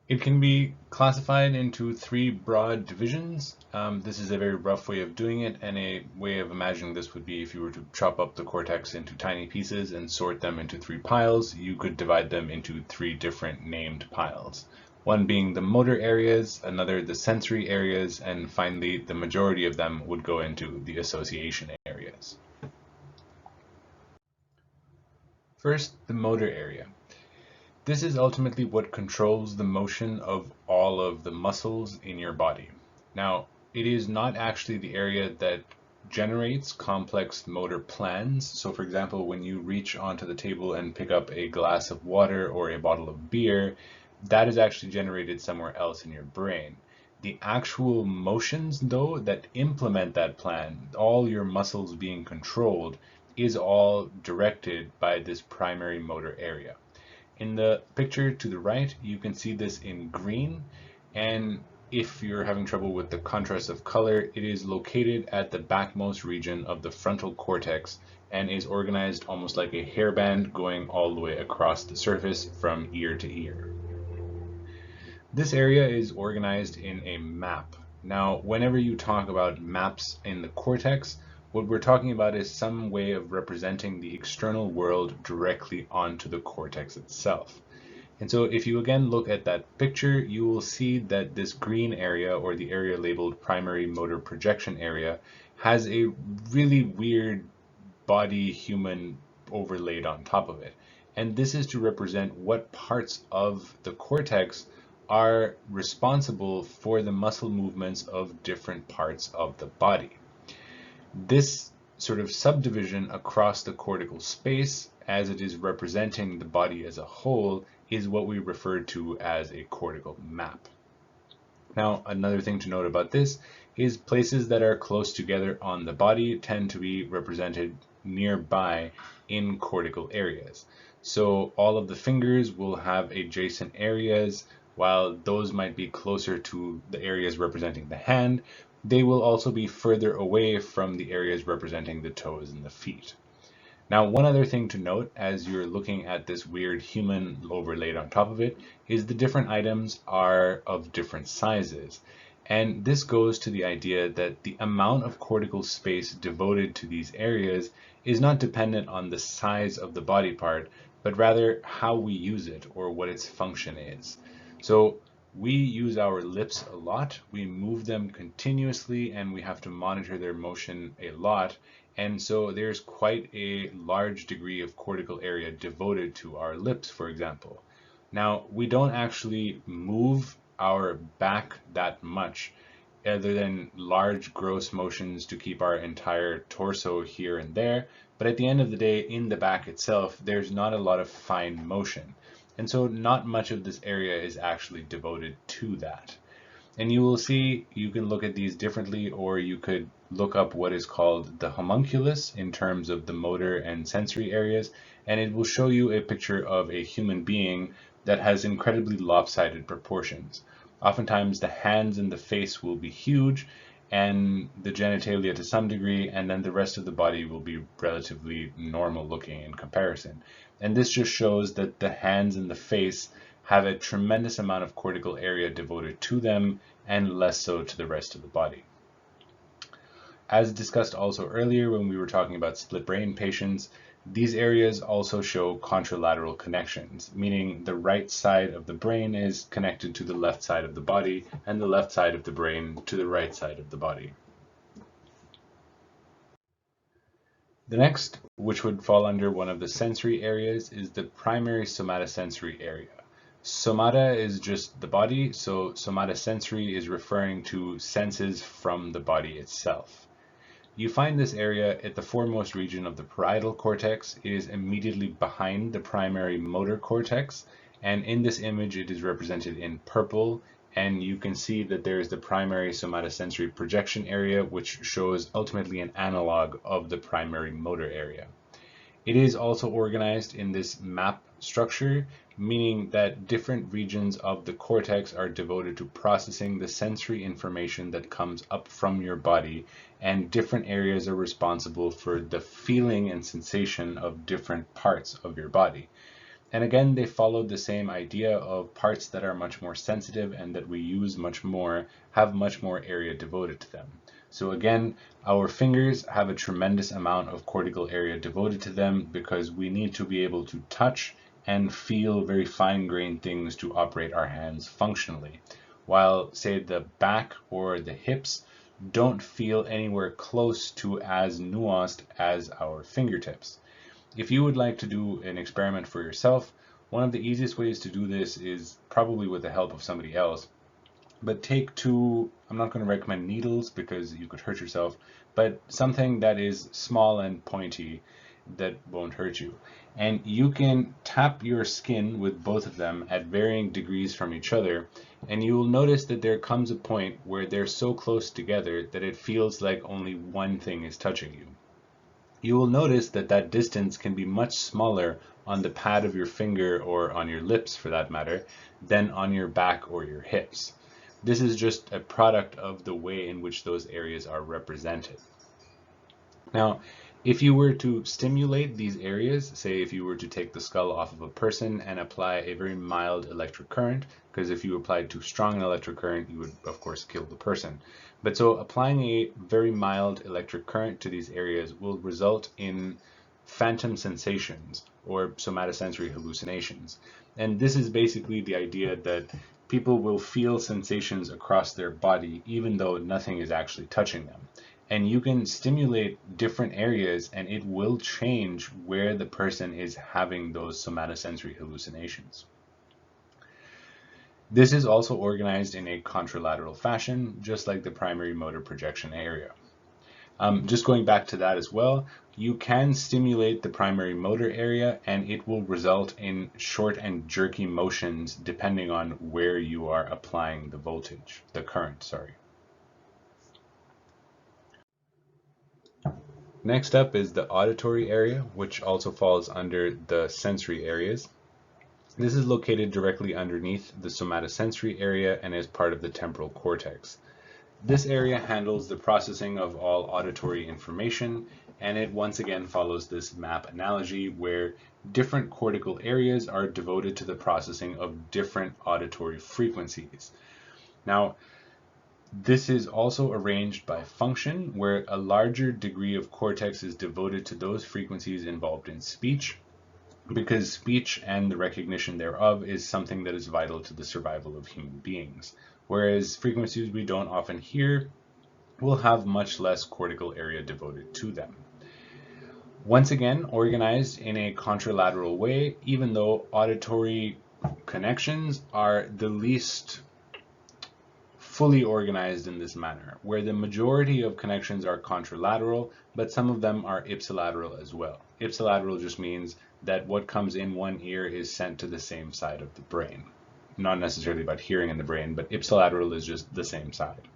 It can be classified into three broad divisions. This is a very rough way of doing it, and a way of imagining this would be if you were to chop up the cortex into tiny pieces and sort them into three piles, you could divide them into three different named piles. One being the motor areas, another the sensory areas, and finally the majority of them would go into the association areas. First, the motor area. This is ultimately what controls the motion of all of the muscles in your body. Now, it is not actually the area that generates complex motor plans. So for example, when you reach onto the table and pick up a glass of water or a bottle of beer, that is actually generated somewhere else in your brain. The actual motions, though, that implement that plan, all your muscles being controlled, is all directed by this primary motor area. In the picture to the right, you can see this in green, and if you're having trouble with the contrast of color, it is located at the backmost region of the frontal cortex and is organized almost like a hairband going all the way across the surface from ear to ear. This area is organized in a map. Now, whenever you talk about maps in the cortex, what we're talking about is some way of representing the external world directly onto the cortex itself. And so if you again look at that picture, you will see that this green area, or the area labeled primary motor projection area, has a really weird body human overlaid on top of it. And this is to represent what parts of the cortex are responsible for the muscle movements of different parts of the body. This sort of subdivision across the cortical space, as it is representing the body as a whole, is what we refer to as a cortical map. Now, another thing to note about this is places that are close together on the body tend to be represented nearby in cortical areas. So all of the fingers will have adjacent areas, while those might be closer to the areas representing the hand. They will also be further away from the areas representing the toes and the feet. Now, one other thing to note as you're looking at this weird human overlaid on top of it is the different items are of different sizes. And this goes to the idea that the amount of cortical space devoted to these areas is not dependent on the size of the body part, but rather how we use it or what its function is. So we use our lips a lot, we move them continuously, and we have to monitor their motion a lot. And so there's quite a large degree of cortical area devoted to our lips, for example. Now, we don't actually move our back that much, other than large gross motions to keep our entire torso here and there. But at the end of the day, in the back itself, there's not a lot of fine motion. And so not much of this area is actually devoted to that. And you will see, you can look at these differently, or you could look up what is called the homunculus in terms of the motor and sensory areas, and it will show you a picture of a human being that has incredibly lopsided proportions. Oftentimes the hands and the face will be huge, and the genitalia to some degree, and then the rest of the body will be relatively normal looking in comparison. And this just shows that the hands and the face have a tremendous amount of cortical area devoted to them and less so to the rest of the body. As discussed also earlier when we were talking about split brain patients, these areas also show contralateral connections, meaning the right side of the brain is connected to the left side of the body and the left side of the brain to the right side of the body. The next, which would fall under one of the sensory areas, is the primary somatosensory area. Somata is just the body, so somatosensory is referring to senses from the body itself. You find this area at the foremost region of the parietal cortex. It is immediately behind the primary motor cortex, and in this image it is represented in purple, and you can see that there is the primary somatosensory projection area, which shows ultimately an analog of the primary motor area. It is also organized in this map structure, meaning that different regions of the cortex are devoted to processing the sensory information that comes up from your body, and different areas are responsible for the feeling and sensation of different parts of your body. And again, they followed the same idea of parts that are much more sensitive and that we use much more, have much more area devoted to them. So again, our fingers have a tremendous amount of cortical area devoted to them because we need to be able to touch and feel very fine-grained things to operate our hands functionally. While, say, the back or the hips don't feel anywhere close to as nuanced as our fingertips. If you would like to do an experiment for yourself, one of the easiest ways to do this is probably with the help of somebody else. But take two, I'm not going to recommend needles because you could hurt yourself, but something that is small and pointy that won't hurt you. And you can tap your skin with both of them at varying degrees from each other, and you will notice that there comes a point where they're so close together that it feels like only one thing is touching you. You will notice that that distance can be much smaller on the pad of your finger, or on your lips for that matter, than on your back or your hips. This is just a product of the way in which those areas are represented. Now, if you were to stimulate these areas, say if you were to take the skull off of a person and apply a very mild electric current, because if you applied too strong an electric current, you would of course kill the person. But so applying a very mild electric current to these areas will result in phantom sensations or somatosensory hallucinations. And this is basically the idea that people will feel sensations across their body even though nothing is actually touching them. And you can stimulate different areas and it will change where the person is having those somatosensory hallucinations. This is also organized in a contralateral fashion, just like the primary motor projection area. Just going back to that as well, you can stimulate the primary motor area and it will result in short and jerky motions depending on where you are applying the voltage, the current, sorry. Next up is the auditory area, which also falls under the sensory areas. This is located directly underneath the somatosensory area and is part of the temporal cortex. This area handles the processing of all auditory information, and it once again follows this map analogy where different cortical areas are devoted to the processing of different auditory frequencies. Now, this is also arranged by function, where a larger degree of cortex is devoted to those frequencies involved in speech, because speech and the recognition thereof is something that is vital to the survival of human beings, whereas frequencies we don't often hear will have much less cortical area devoted to them. Once again, organized in a contralateral way, even though auditory connections are the least fully organized in this manner, where the majority of connections are contralateral, but some of them are ipsilateral as well. Ipsilateral just means that what comes in one ear is sent to the same side of the brain. Not necessarily about hearing in the brain, but ipsilateral is just the same side.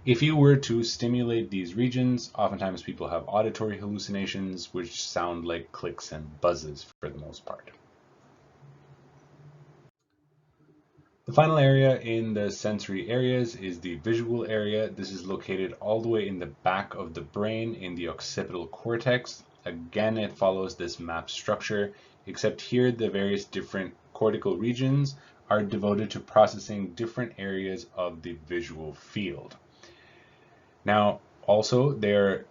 If you were to stimulate these regions, oftentimes people have auditory hallucinations, which sound like clicks and buzzes for the most part. The final area in the sensory areas is the visual area. This is located all the way in the back of the brain in the occipital cortex. Again, it follows this map structure, except here the various different cortical regions are devoted to processing different areas of the visual field. Now, also, they're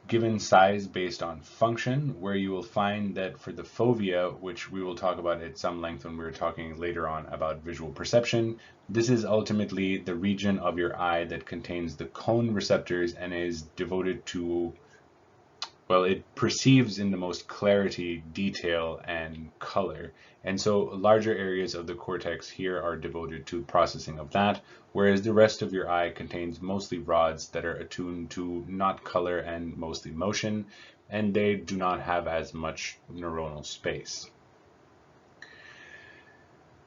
given size based on function, where you will find that for the fovea, which we will talk about at some length when we're talking later on about visual perception, this is ultimately the region of your eye that contains the cone receptors and is devoted to, well, it perceives in the most clarity, detail, and color. And so larger areas of the cortex here are devoted to processing of that, whereas the rest of your eye contains mostly rods that are attuned to not color and mostly motion, and they do not have as much neuronal space.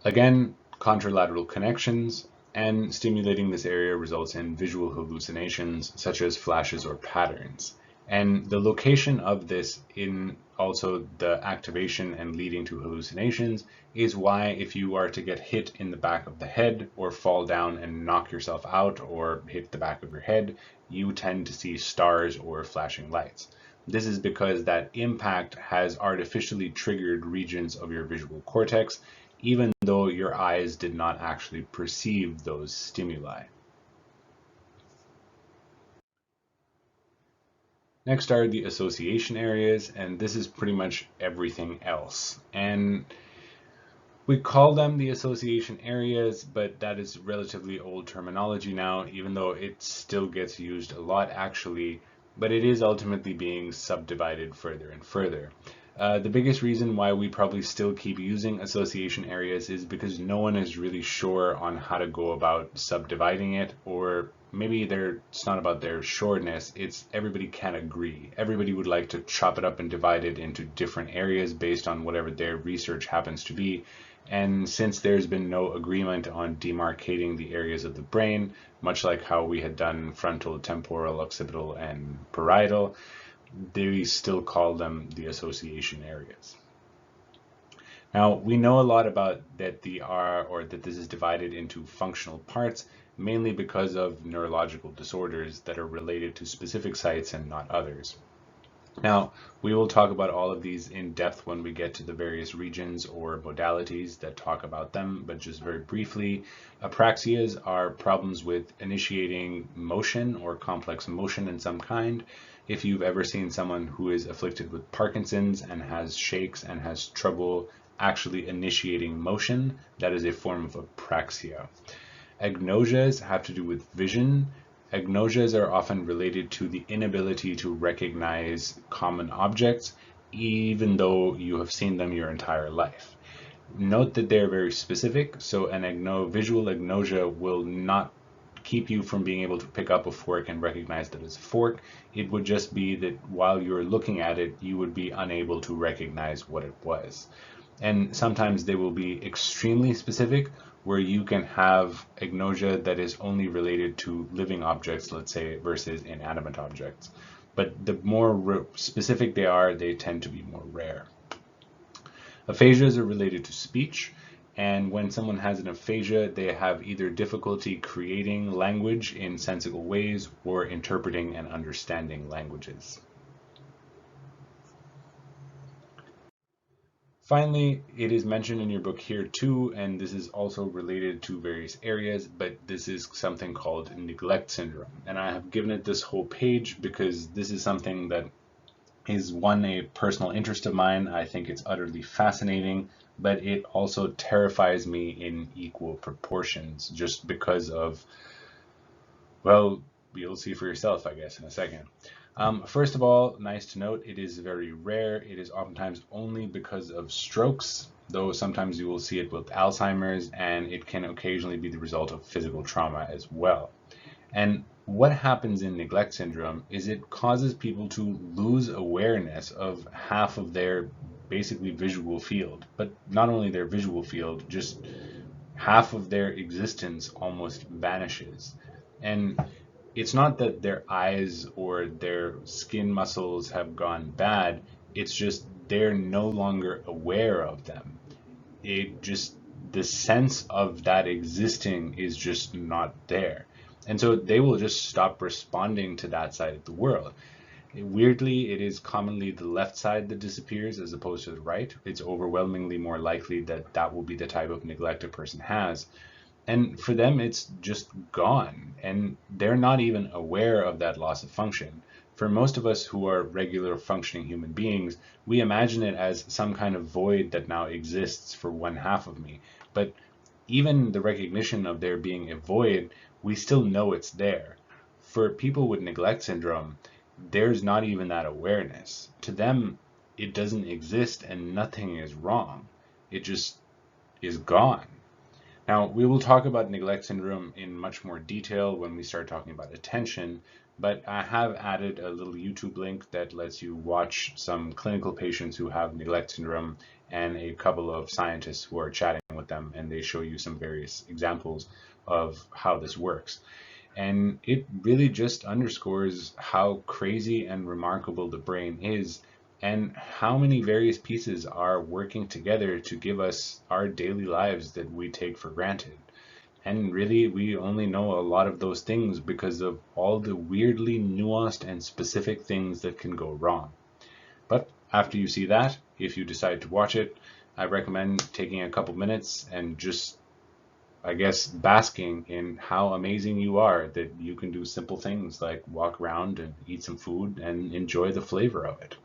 Again, contralateral connections, and stimulating this area results in visual hallucinations such as flashes or patterns. And the location of this in also the activation and leading to hallucinations is why if you are to get hit in the back of the head or fall down and knock yourself out or hit the back of your head, you tend to see stars or flashing lights. This is because that impact has artificially triggered regions of your visual cortex, even though your eyes did not actually perceive those stimuli. Next are the association areas, and this is pretty much everything else. And we call them the association areas, but that is relatively old terminology now, even though it still gets used a lot actually, but it is ultimately being subdivided further and further. The biggest reason why we probably still keep using association areas is because no one is really sure on how to go about subdividing it, or maybe it's not about their sureness, it's everybody can't agree. Everybody would like to chop it up and divide it into different areas based on whatever their research happens to be. And since there's been no agreement on demarcating the areas of the brain, much like how we had done frontal, temporal, occipital, and parietal, they still call them the association areas. Now, we know a lot about that that this is divided into functional parts, mainly because of neurological disorders that are related to specific sites and not others. Now, we will talk about all of these in depth when we get to the various regions or modalities that talk about them, but just very briefly, apraxias are problems with initiating motion or complex motion in some kind. If you've ever seen someone who is afflicted with Parkinson's and has shakes and has trouble actually initiating motion, that is a form of apraxia. Agnosias have to do with vision. Agnosias are often related to the inability to recognize common objects, even though you have seen them your entire life. Note that they're very specific, so an visual agnosia will not keep you from being able to pick up a fork and recognize that it's a fork. It would just be that while you're looking at it, you would be unable to recognize what it was. And sometimes they will be extremely specific, where you can have agnosia that is only related to living objects, let's say, versus inanimate objects. But the more specific they are, they tend to be more rare. Aphasias are related to speech, and when someone has an aphasia, they have either difficulty creating language in sensible ways or interpreting and understanding languages. Finally, it is mentioned in your book here too, and this is also related to various areas, but this is something called neglect syndrome. And I have given it this whole page because this is something that is a personal interest of mine. I think it's utterly fascinating, but it also terrifies me in equal proportions just because of, well, you'll see for yourself, I guess, in a second. First of all, nice to note, it is very rare. It is oftentimes only because of strokes, though sometimes you will see it with Alzheimer's, and it can occasionally be the result of physical trauma as well. And what happens in neglect syndrome is it causes people to lose awareness of half of their basically visual field, but not only their visual field, just half of their existence almost vanishes. And it's not that their eyes or their skin muscles have gone bad, it's just they're no longer aware of them. The sense of that existing is just not there. And so they will just stop responding to that side of the world. Weirdly, it is commonly the left side that disappears as opposed to the right. It's overwhelmingly more likely that that will be the type of neglect a person has. And for them, it's just gone, and they're not even aware of that loss of function. For most of us who are regular functioning human beings, we imagine it as some kind of void that now exists for one half of me. But even the recognition of there being a void, we still know it's there. For people with neglect syndrome, there's not even that awareness. To them, it doesn't exist and nothing is wrong. It just is gone. Now, we will talk about neglect syndrome in much more detail when we start talking about attention, but I have added a little YouTube link that lets you watch some clinical patients who have neglect syndrome and a couple of scientists who are chatting with them, and they show you some various examples of how this works. And it really just underscores how crazy and remarkable the brain is, and how many various pieces are working together to give us our daily lives that we take for granted. And really, we only know a lot of those things because of all the weirdly nuanced and specific things that can go wrong. But after you see that, if you decide to watch it, I recommend taking a couple minutes and just, I guess, basking in how amazing you are that you can do simple things like walk around and eat some food and enjoy the flavor of it.